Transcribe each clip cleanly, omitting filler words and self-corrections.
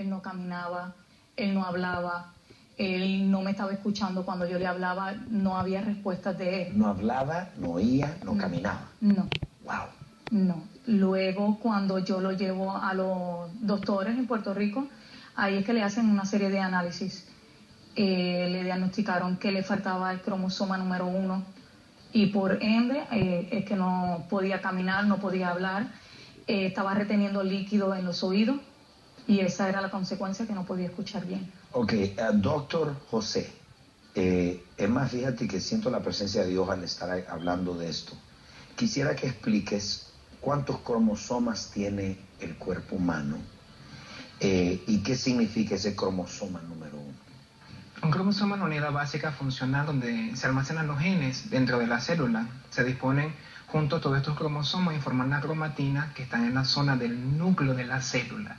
él no caminaba, él no hablaba, él no me estaba escuchando cuando yo le hablaba, no había respuestas de él. No hablaba, no oía, no caminaba. No. Wow. No. Luego, cuando yo lo llevo a los doctores en Puerto Rico, ahí es que le hacen una serie de análisis. Le diagnosticaron que le faltaba el cromosoma número 1 y por ende es que no podía caminar, no podía hablar, estaba reteniendo líquido en los oídos y esa era la consecuencia, que no podía escuchar bien. Ok, doctor José, es más, fíjate que siento la presencia de Dios al estar hablando de esto. Quisiera que expliques cuántos cromosomas tiene el cuerpo humano y qué significa ese cromosoma número 1. Un cromosoma es una unidad básica funcional donde se almacenan los genes dentro de la célula. Se disponen juntos todos estos cromosomas y forman la cromatina que están en la zona del núcleo de la célula.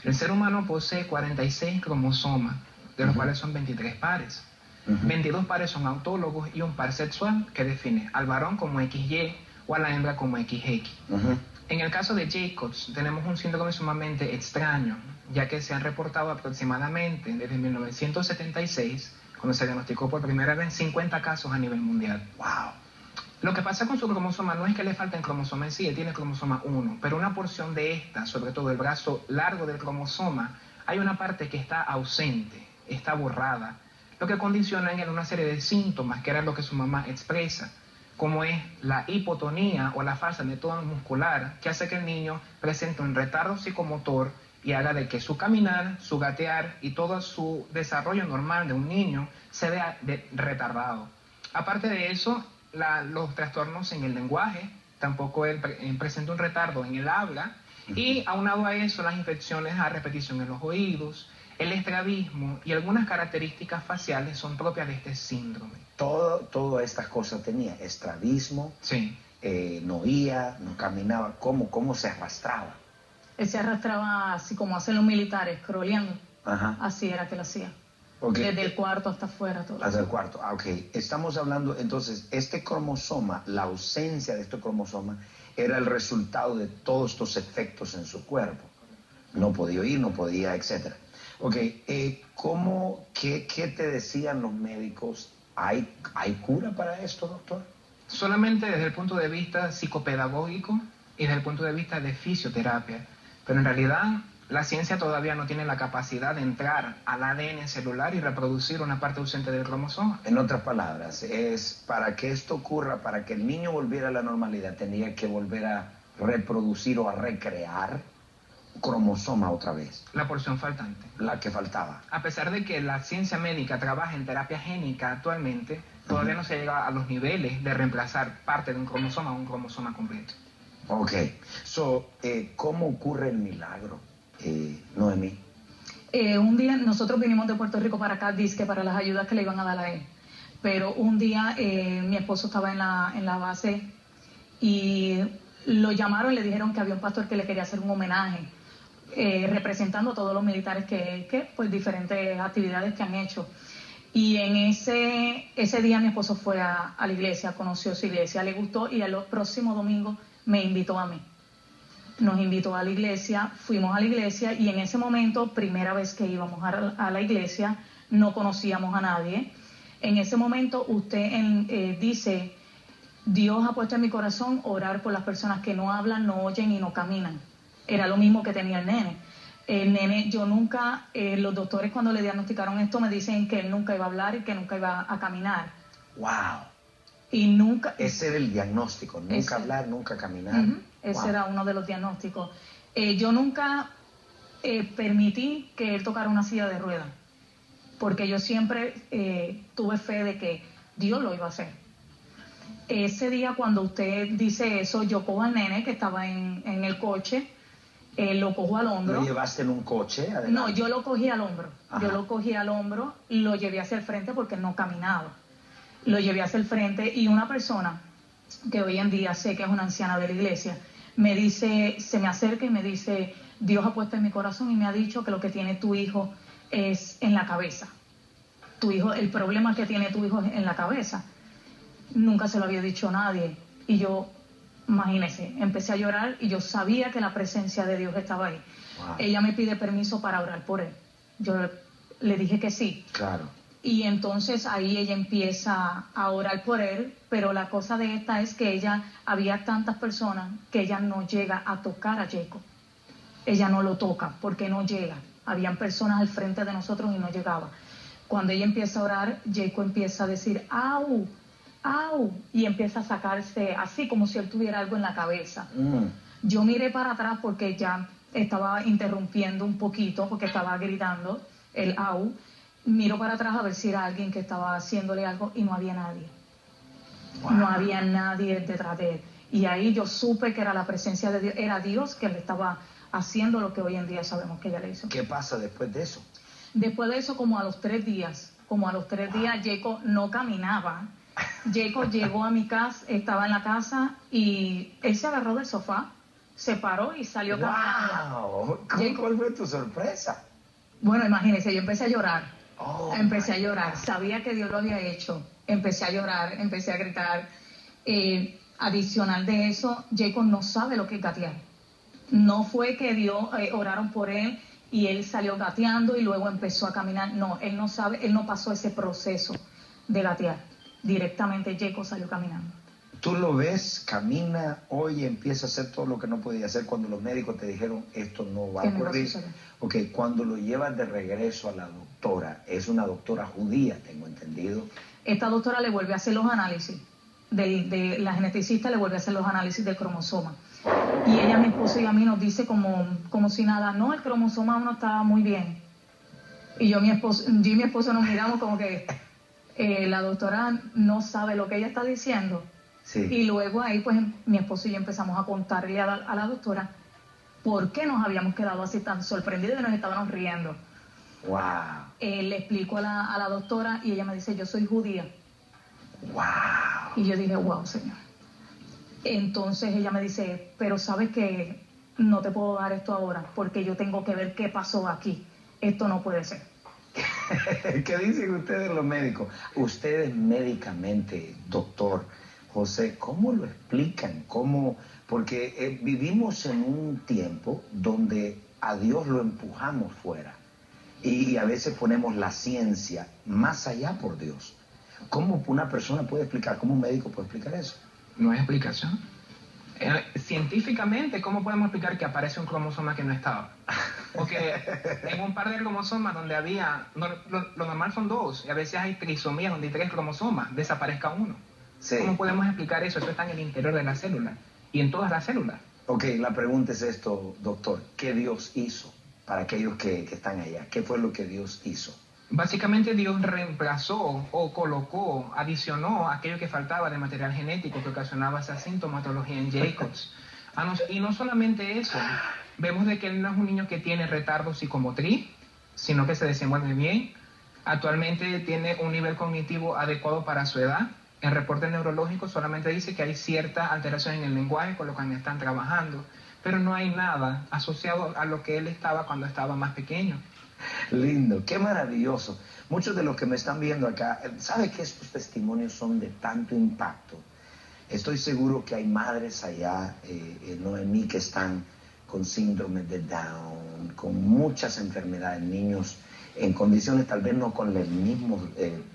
El ser humano posee 46 cromosomas, de los cuales son 23 pares. 22 pares son autólogos y un par sexual que define al varón como XY o a la hembra como XX. En el caso de Jacobs tenemos un síndrome sumamente extraño, ya que se han reportado aproximadamente desde 1976, cuando se diagnosticó por primera vez, 50 casos a nivel mundial. ¡Wow! Lo que pasa con su cromosoma no es que le falten cromosoma en sí, él tiene cromosoma 1, pero una porción de esta, sobre todo el brazo largo del cromosoma, hay una parte que está ausente, está borrada, lo que condiciona en él una serie de síntomas, que era lo que su mamá expresa, como es la hipotonía o la falsa anedonia muscular, que hace que el niño presente un retardo psicomotor y haga de que su caminar, su gatear y todo su desarrollo normal de un niño se vea retardado. Aparte de eso, los trastornos en el lenguaje, tampoco él presenta un retardo en el habla, y aunado a eso las infecciones a repetición en los oídos, el estrabismo y algunas características faciales son propias de este síndrome. Todas estas cosas tenía, estrabismo, sí. No oía, no caminaba, ¿cómo se arrastraba? Él se arrastraba así como hacen los militares, croleando. Ajá. Así era que lo hacía. Okay. Desde el cuarto hasta afuera. Todo hasta el cuarto, ok. Estamos hablando, entonces, este cromosoma, la ausencia de este cromosoma, era el resultado de todos estos efectos en su cuerpo. No podía oír, no podía, etc. Ok, ¿qué te decían los médicos? ¿Hay cura para esto, doctor? Solamente desde el punto de vista psicopedagógico y desde el punto de vista de fisioterapia. Pero en realidad la ciencia todavía no tiene la capacidad de entrar al ADN celular y reproducir una parte ausente del cromosoma. En otras palabras, es para que esto ocurra, para que el niño volviera a la normalidad, tenía que volver a reproducir o a recrear cromosoma otra vez. La porción faltante. La que faltaba. A pesar de que la ciencia médica trabaja en terapia génica actualmente, todavía no se llega a los niveles de reemplazar parte de un cromosoma a un cromosoma completo. Ok. ¿Cómo ocurre el milagro, Noemí? Un día nosotros vinimos de Puerto Rico para acá, dizque para las ayudas que le iban a dar a él. Pero un día mi esposo estaba en la base y lo llamaron y le dijeron que había un pastor que le quería hacer un homenaje, representando a todos los militares que pues diferentes actividades que han hecho. Y en ese día mi esposo fue a la iglesia, conoció su iglesia, le gustó y el próximo domingo me invitó a mí. Nos invitó a la iglesia, fuimos a la iglesia y en ese momento, primera vez que íbamos a la iglesia, no conocíamos a nadie. En ese momento usted dice, Dios ha puesto en mi corazón orar por las personas que no hablan, no oyen y no caminan. Era lo mismo que tenía el nene. El nene, yo nunca, los doctores cuando le diagnosticaron esto me dicen que él nunca iba a hablar y que nunca iba a caminar. ¡Wow! Y nunca... Ese era el diagnóstico, nunca hablar, nunca caminar. Ese era uno de los diagnósticos. Yo nunca permití que él tocara una silla de ruedas, porque yo siempre tuve fe de que Dios lo iba a hacer. Ese día cuando usted dice eso, yo cojo al nene que estaba en el coche, lo cojo al hombro. ¿Lo llevaste en un coche? Adelante. No, yo lo cogí al hombro. Ajá. Yo lo cogí al hombro, lo llevé hacia el frente porque no caminaba. Lo llevé hacia el frente y una persona que hoy en día sé que es una anciana de la iglesia, me dice, se me acerca y me dice, Dios ha puesto en mi corazón y me ha dicho que lo que tiene tu hijo es en la cabeza. Tu hijo, el problema que tiene tu hijo es en la cabeza. Nunca se lo había dicho a nadie. Y yo, imagínese, empecé a llorar y yo sabía que la presencia de Dios estaba ahí. Wow. Ella me pide permiso para orar por él. Yo le dije que sí. Claro. Y entonces ahí ella empieza a orar por él, pero la cosa de esta es que había tantas personas que ella no llega a tocar a Jacob. Ella no lo toca porque no llega. Habían personas al frente de nosotros y no llegaba. Cuando ella empieza a orar, Jacob empieza a decir, ¡au! ¡Au! Y empieza a sacarse así como si él tuviera algo en la cabeza. Yo miré para atrás porque ya estaba interrumpiendo un poquito, porque estaba gritando el ¡au! Miro para atrás a ver si era alguien que estaba haciéndole algo y no había nadie. Wow. No había nadie detrás de él. Y ahí yo supe que era la presencia de Dios, era Dios que le estaba haciendo lo que hoy en día sabemos que ella le hizo. ¿Qué pasa después de eso? Después de eso, como a los 3 días, Jacob no caminaba. Jacob llegó a mi casa, estaba en la casa y él se agarró del sofá, se paró y salió caminando. ¿Cuál fue tu sorpresa? Bueno, imagínense, yo empecé a llorar. Empecé a llorar. Sabía que Dios lo había hecho. Empecé a llorar, empecé a gritar. Adicional de eso, Jacob no sabe lo que es gatear. No fue que Dios oraron por él y él salió gateando y luego empezó a caminar. No, él no sabe, él no pasó ese proceso de gatear. Directamente Jacob salió caminando. Tú lo ves, camina, hoy empieza a hacer todo lo que no podía hacer cuando los médicos te dijeron esto no va a ocurrir. Ok, cuando lo llevas de regreso a la doctora, es una doctora judía, tengo entendido. Esta doctora le vuelve a hacer los análisis, de la geneticista le vuelve a hacer los análisis del cromosoma. Y ella, mi esposo y a mí nos dice como si nada, no, el cromosoma no estaba muy bien. Y yo y mi esposo nos miramos como que la doctora no sabe lo que ella está diciendo. Sí. Y luego ahí pues mi esposo y yo empezamos a contarle a la doctora por qué nos habíamos quedado así tan sorprendidos y nos estábamos riendo. Wow. Le explico a la doctora y ella me dice, yo soy judía. Wow. Y yo dije, wow, Señor. Entonces ella me dice, pero sabes que no te puedo dar esto ahora porque yo tengo que ver qué pasó aquí. Esto no puede ser. ¿Qué dicen ustedes los médicos? Ustedes médicamente, doctor José, ¿cómo lo explican? ¿Cómo? Porque vivimos en un tiempo donde a Dios lo empujamos fuera y a veces ponemos la ciencia más allá por Dios. ¿Cómo una persona puede explicar, cómo un médico puede explicar eso? No hay explicación. Científicamente, ¿cómo podemos explicar que aparece un cromosoma que no estaba? Porque en un par de cromosomas donde había, lo normal son 2, y a veces hay trisomía donde hay 3 cromosomas, desaparezca uno. Sí. ¿Cómo podemos explicar eso? Eso está en el interior de la célula y en todas las células. Ok, la pregunta es esto, doctor. ¿Qué Dios hizo para aquellos que están allá? ¿Qué fue lo que Dios hizo? Básicamente Dios reemplazó o colocó, adicionó aquello que faltaba de material genético que ocasionaba esa sintomatología en Jacobs. Y no solamente eso, vemos de que él no es un niño que tiene retardo psicomotriz, sino que se desenvuelve bien. Actualmente tiene un nivel cognitivo adecuado para su edad. El reporte neurológico solamente dice que hay cierta alteración en el lenguaje con lo que están trabajando, pero no hay nada asociado a lo que él estaba cuando estaba más pequeño. Lindo, qué maravilloso. Muchos de los que me están viendo acá, ¿sabe que estos testimonios son de tanto impacto? Estoy seguro que hay madres allá, Noemí, que están con síndrome de Down, con muchas enfermedades, niños en condiciones tal vez no con el mismo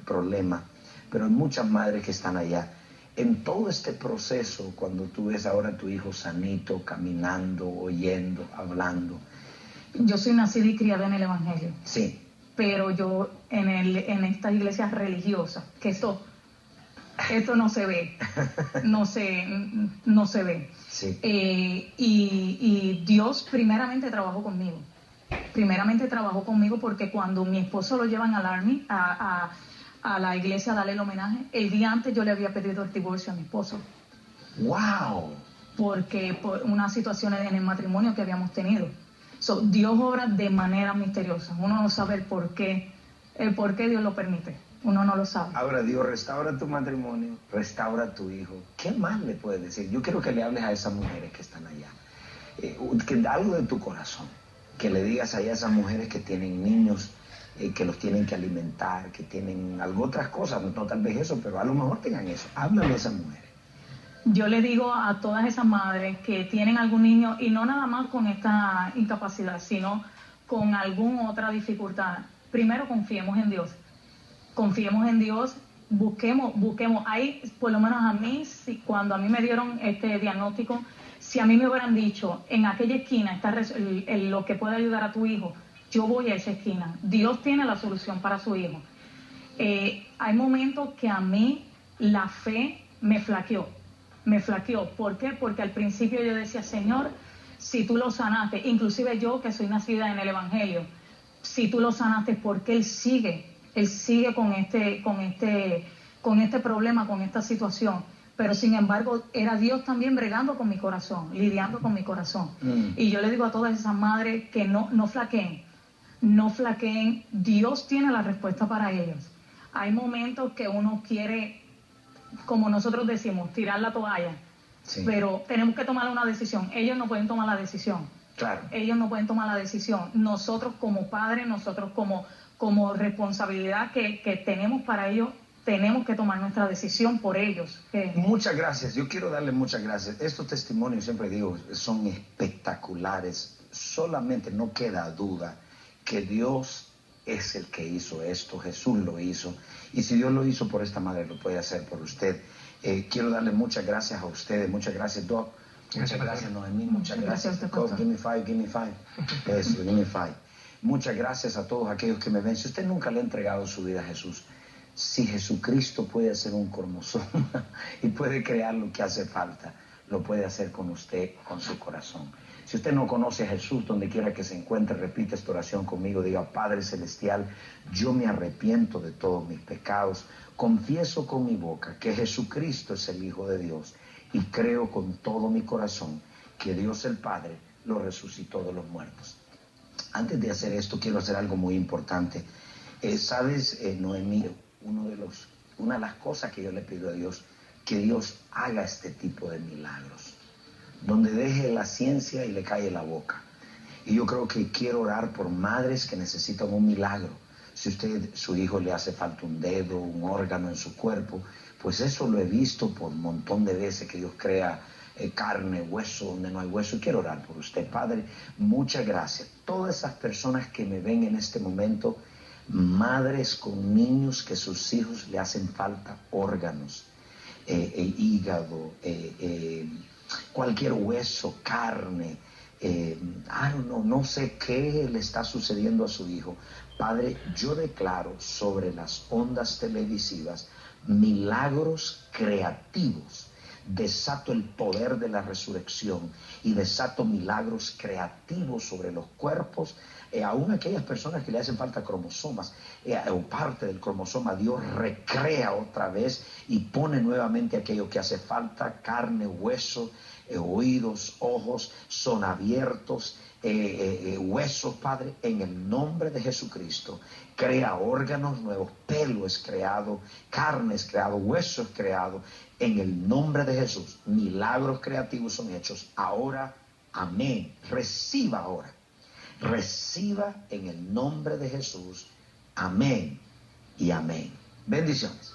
problema, pero hay muchas madres que están allá. En todo este proceso, cuando tú ves ahora a tu hijo sanito, caminando, oyendo, hablando. Yo soy nacida y criada en el Evangelio. Sí. Pero yo en estas iglesias religiosas, que esto no se ve, no se ve. Sí. Y Dios primeramente trabajó conmigo. Primeramente trabajó conmigo porque cuando mi esposo lo llevan al Army, a la iglesia a darle el homenaje, el día antes yo le había pedido el divorcio a mi esposo. ¡Wow! Porque por unas situaciones en el matrimonio que habíamos tenido. Dios obra de manera misteriosa. Uno no sabe el por qué Dios lo permite. Uno no lo sabe. Ahora Dios restaura tu matrimonio, restaura tu hijo. ¿Qué más le puedes decir? Yo quiero que le hables a esas mujeres que están allá. Que algo de tu corazón. Que le digas allá a esas mujeres que tienen niños, que los tienen que alimentar, que tienen algo otras cosas, no tal vez eso, pero a lo mejor tengan eso. Háblale a esas mujeres. yo le digo a todas esas madres que tienen algún niño, y no nada más con esta incapacidad, sino con alguna otra dificultad, primero confiemos en Dios. Confiemos en Dios, busquemos. Hay, por lo menos a mí, cuando a mí me dieron este diagnóstico, si a mí me hubieran dicho, en aquella esquina está lo que puede ayudar a tu hijo, yo voy a esa esquina. Dios tiene la solución para su hijo. Hay momentos que a mí la fe me flaqueó. ¿Por qué? Porque al principio yo decía, Señor, si tú lo sanaste, inclusive yo que soy nacida en el Evangelio, si tú lo sanaste, ¿por qué Él sigue con este problema, con esta situación? Pero sin embargo, era Dios también bregando con mi corazón, lidiando con mi corazón. Y yo le digo a todas esas madres que no flaqueen, Dios tiene la respuesta para ellos. Hay momentos que uno quiere, como nosotros decimos, tirar la toalla, sí, pero tenemos que tomar una decisión. Ellos no pueden tomar la decisión. Claro. Ellos no pueden tomar la decisión. Nosotros como padres, nosotros como responsabilidad que tenemos para ellos, tenemos que tomar nuestra decisión por ellos. Muchas gracias. Yo quiero darle muchas gracias. Estos testimonios, siempre digo, son espectaculares. Solamente no queda duda que Dios es el que hizo esto, Jesús lo hizo, y si Dios lo hizo por esta madre, lo puede hacer por usted. Quiero darle muchas gracias a ustedes, muchas gracias, Doc, muchas gracias, Noemí, muchas gracias. Give me five. Eso, give me five. Muchas gracias a todos aquellos que me ven. Si usted nunca le ha entregado su vida a Jesús, si Jesucristo puede hacer un cromosoma y puede crear lo que hace falta, lo puede hacer con usted, con su corazón. Si usted no conoce a Jesús, donde quiera que se encuentre, repite esta oración conmigo. Diga, Padre Celestial, yo me arrepiento de todos mis pecados. Confieso con mi boca que Jesucristo es el Hijo de Dios y creo con todo mi corazón que Dios el Padre lo resucitó de los muertos. Antes de hacer esto, quiero hacer algo muy importante. ¿Sabes, Noemí? Una de las cosas que yo le pido a Dios, que Dios haga este tipo de milagros, donde deje la ciencia y le cae la boca. Y yo creo que quiero orar por madres que necesitan un milagro. Si su hijo le hace falta un dedo, un órgano en su cuerpo, pues eso lo he visto por un montón de veces, que Dios crea carne, hueso, donde no hay hueso. Quiero orar por usted, Padre. Muchas gracias. Todas esas personas que me ven en este momento, madres con niños que sus hijos le hacen falta órganos, hígado, cualquier hueso, carne, no sé qué le está sucediendo a su hijo. Padre, yo declaro sobre las ondas televisivas milagros creativos. Desato el poder de la resurrección y desato milagros creativos sobre los cuerpos, aún aquellas personas que le hacen falta cromosomas o parte del cromosoma. Dios recrea otra vez y pone nuevamente aquello que hace falta: carne, hueso, oídos, ojos son abiertos, huesos, Padre, en el nombre de Jesucristo. Crea órganos nuevos, pelo es creado, carne es creado, hueso es creado, en el nombre de Jesús. Milagros creativos son hechos ahora, amén. Reciba ahora, reciba en el nombre de Jesús, amén y amén. Bendiciones.